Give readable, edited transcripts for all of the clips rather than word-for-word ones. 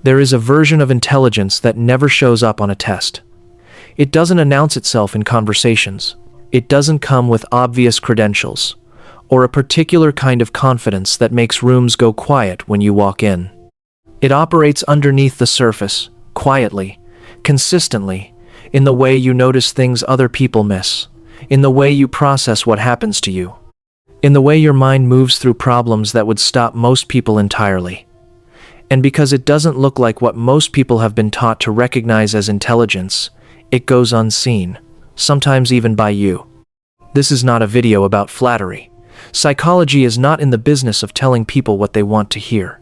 There is a version of intelligence that never shows up on a test. It doesn't announce itself in conversations. It doesn't come with obvious credentials, or a particular kind of confidence that makes rooms go quiet when you walk in. It operates underneath the surface, quietly, consistently, in the way you notice things other people miss, in the way you process what happens to you, in the way your mind moves through problems that would stop most people entirely. And because it doesn't look like what most people have been taught to recognize as intelligence, it goes unseen, sometimes even by you. This is not a video about flattery. Psychology is not in the business of telling people what they want to hear.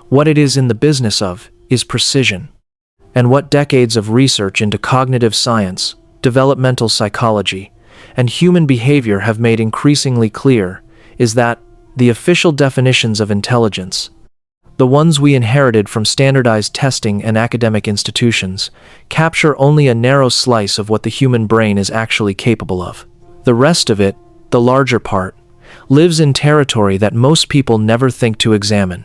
What it is in the business of is precision. And what decades of research into cognitive science, developmental psychology, and human behavior have made increasingly clear is that the official definitions of intelligence, the ones we inherited from standardized testing and academic institutions, capture only a narrow slice of what the human brain is actually capable of. The rest of it, the larger part, lives in territory that most people never think to examine.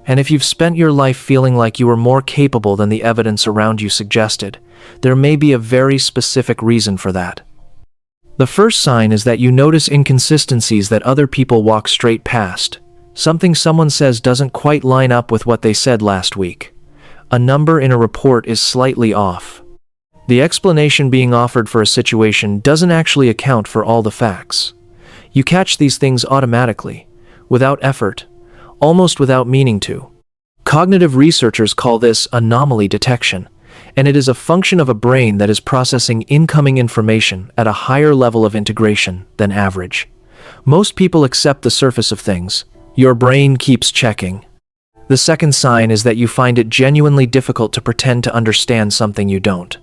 And if you've spent your life feeling like you were more capable than the evidence around you suggested, there may be a very specific reason for that. The first sign is that you notice inconsistencies that other people walk straight past. Something someone says doesn't quite line up with what they said last week. A number in a report is slightly off. The explanation being offered for a situation doesn't actually account for all the facts. You catch these things automatically, without effort, almost without meaning to. Cognitive researchers call this anomaly detection, and it is a function of a brain that is processing incoming information at a higher level of integration than average. Most people accept the surface of things. Your brain keeps checking. The second sign is that you find it genuinely difficult to pretend to understand something you don't.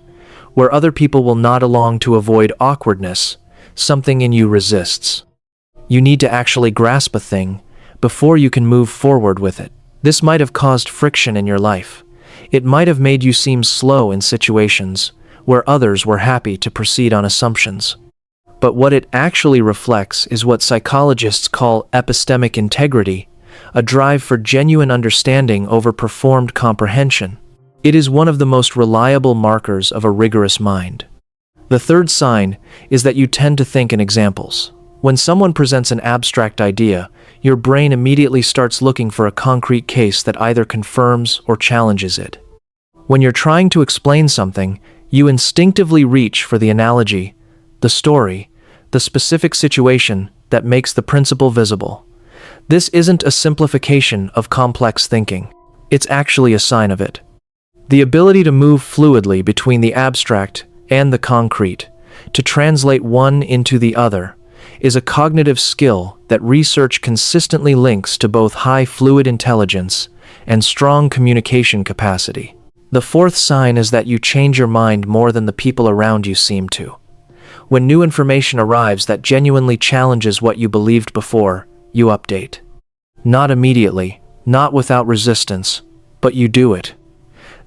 Where other people will nod along to avoid awkwardness, something in you resists. You need to actually grasp a thing before you can move forward with it. This might have caused friction in your life. It might have made you seem slow in situations where others were happy to proceed on assumptions. But what it actually reflects is what psychologists call epistemic integrity, a drive for genuine understanding over performed comprehension. It is one of the most reliable markers of a rigorous mind. The third sign is that you tend to think in examples. When someone presents an abstract idea, your brain immediately starts looking for a concrete case that either confirms or challenges it. When you're trying to explain something, you instinctively reach for the analogy, the story, the specific situation that makes the principle visible. This isn't a simplification of complex thinking. It's actually a sign of it. The ability to move fluidly between the abstract and the concrete, to translate one into the other, is a cognitive skill that research consistently links to both high fluid intelligence and strong communication capacity. The fourth sign is that you change your mind more than the people around you seem to. When new information arrives that genuinely challenges what you believed before, you update. Not immediately, not without resistance, but you do it.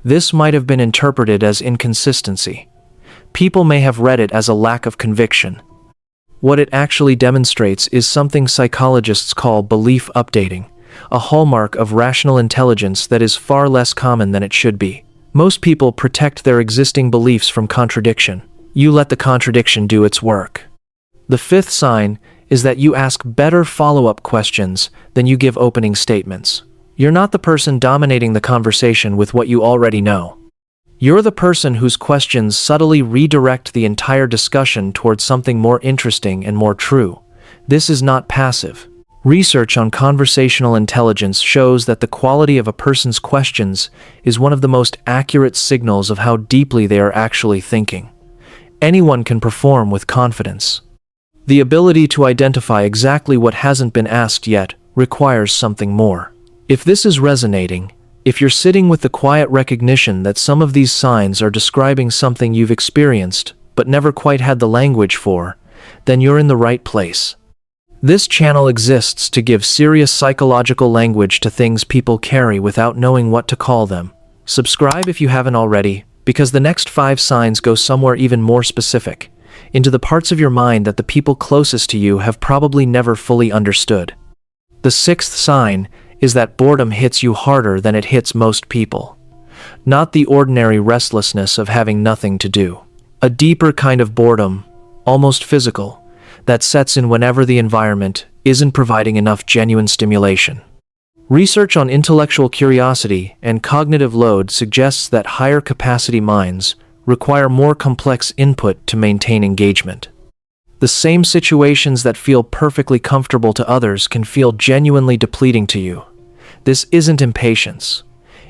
This might have been interpreted as inconsistency. People may have read it as a lack of conviction. What it actually demonstrates is something psychologists call belief updating, a hallmark of rational intelligence that is far less common than it should be. Most people protect their existing beliefs from contradiction. You let the contradiction do its work. The fifth sign is that you ask better follow-up questions than you give opening statements. You're not the person dominating the conversation with what you already know. You're the person whose questions subtly redirect the entire discussion towards something more interesting and more true. This is not passive. Research on conversational intelligence shows that the quality of a person's questions is one of the most accurate signals of how deeply they are actually thinking. Anyone can perform with confidence. The ability to identify exactly what hasn't been asked yet requires something more. If this is resonating, if you're sitting with the quiet recognition that some of these signs are describing something you've experienced but never quite had the language for, then you're in the right place. This channel exists to give serious psychological language to things people carry without knowing what to call them. Subscribe if you haven't already, because the next 5 signs go somewhere even more specific, into the parts of your mind that the people closest to you have probably never fully understood. The 6th sign is that boredom hits you harder than it hits most people. not the ordinary restlessness of having nothing to do. A deeper kind of boredom, almost physical, that sets in whenever the environment isn't providing enough genuine stimulation. Research on intellectual curiosity and cognitive load suggests that higher capacity minds require more complex input to maintain engagement. The same situations that feel perfectly comfortable to others can feel genuinely depleting to you. This isn't impatience.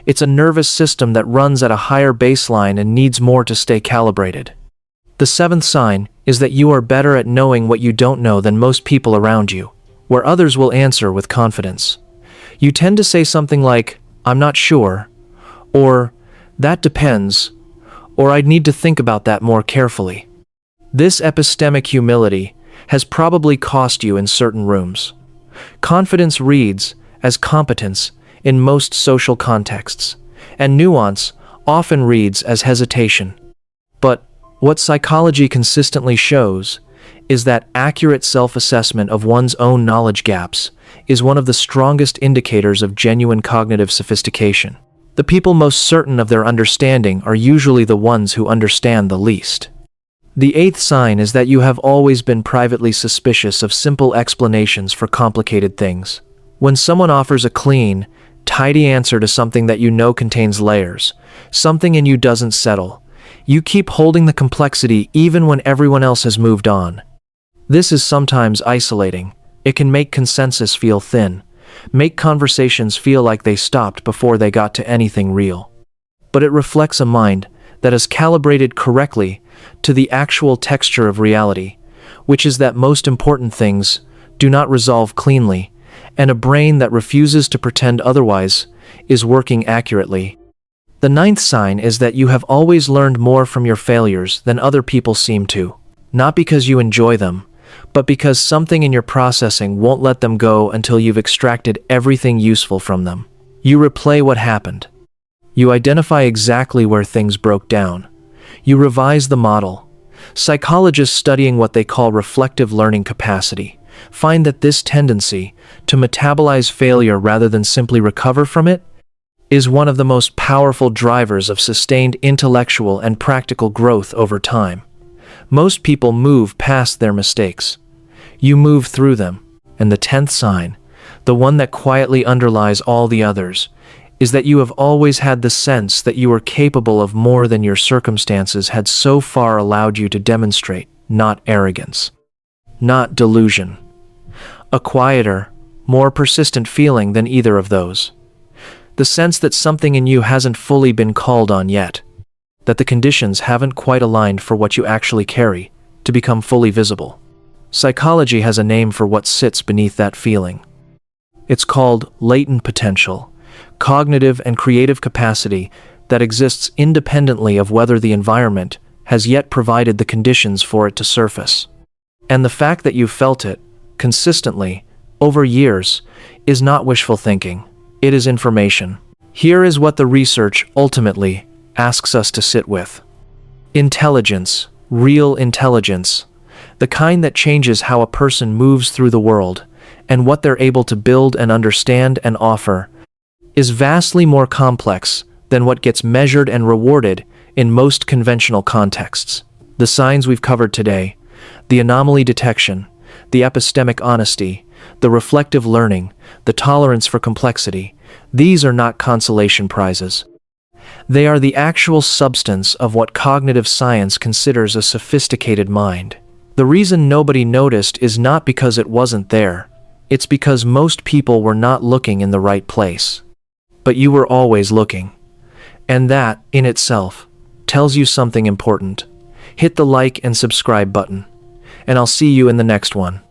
It's a nervous system that runs at a higher baseline and needs more to stay calibrated. The seventh sign is that you are better at knowing what you don't know than most people around you, where others will answer with confidence. You tend to say something like, "I'm not sure," or "that depends," or "I'd need to think about that more carefully." This epistemic humility has probably cost you in certain rooms. Confidence reads as competence in most social contexts, and nuance often reads as hesitation. But what psychology consistently shows is that accurate self-assessment of one's own knowledge gaps is one of the strongest indicators of genuine cognitive sophistication. The people most certain of their understanding are usually the ones who understand the least. The eighth sign is that you have always been privately suspicious of simple explanations for complicated things. When someone offers a clean, tidy answer to something that you know contains layers, something in you doesn't settle. You keep holding the complexity even when everyone else has moved on. This is sometimes isolating. It can make consensus feel thin, make conversations feel like they stopped before they got to anything real. But it reflects a mind that is calibrated correctly to the actual texture of reality, which is that most important things do not resolve cleanly, and a brain that refuses to pretend otherwise is working accurately. The ninth sign is that you have always learned more from your failures than other people seem to, not because you enjoy them, but because something in your processing won't let them go until you've extracted everything useful from them. You replay what happened. You identify exactly where things broke down. You revise the model. Psychologists studying what they call reflective learning capacity find that this tendency to metabolize failure rather than simply recover from it is one of the most powerful drivers of sustained intellectual and practical growth over time. Most people move past their mistakes. You move through them. And the 10th sign, the one that quietly underlies all the others, is that you have always had the sense that you are capable of more than your circumstances had so far allowed you to demonstrate, not arrogance, not delusion. A quieter, more persistent feeling than either of those. The sense that something in you hasn't fully been called on yet, that the conditions haven't quite aligned for what you actually carry to become fully visible. Psychology has a name for what sits beneath that feeling. It's called latent potential, cognitive and creative capacity that exists independently of whether the environment has yet provided the conditions for it to surface. And the fact that you've felt it, consistently, over years, is not wishful thinking. It is information. Here is what the research ultimately asks us to sit with. Intelligence, real intelligence, the kind that changes how a person moves through the world and what they're able to build and understand and offer, is vastly more complex than what gets measured and rewarded in most conventional contexts. The signs we've covered today, the anomaly detection, the epistemic honesty, the reflective learning, the tolerance for complexity, these are not consolation prizes. They are the actual substance of what cognitive science considers a sophisticated mind. The reason nobody noticed is not because it wasn't there. It's because most people were not looking in the right place. But you were always looking. And that, in itself, tells you something important. Hit the like and subscribe button. And I'll see you in the next one.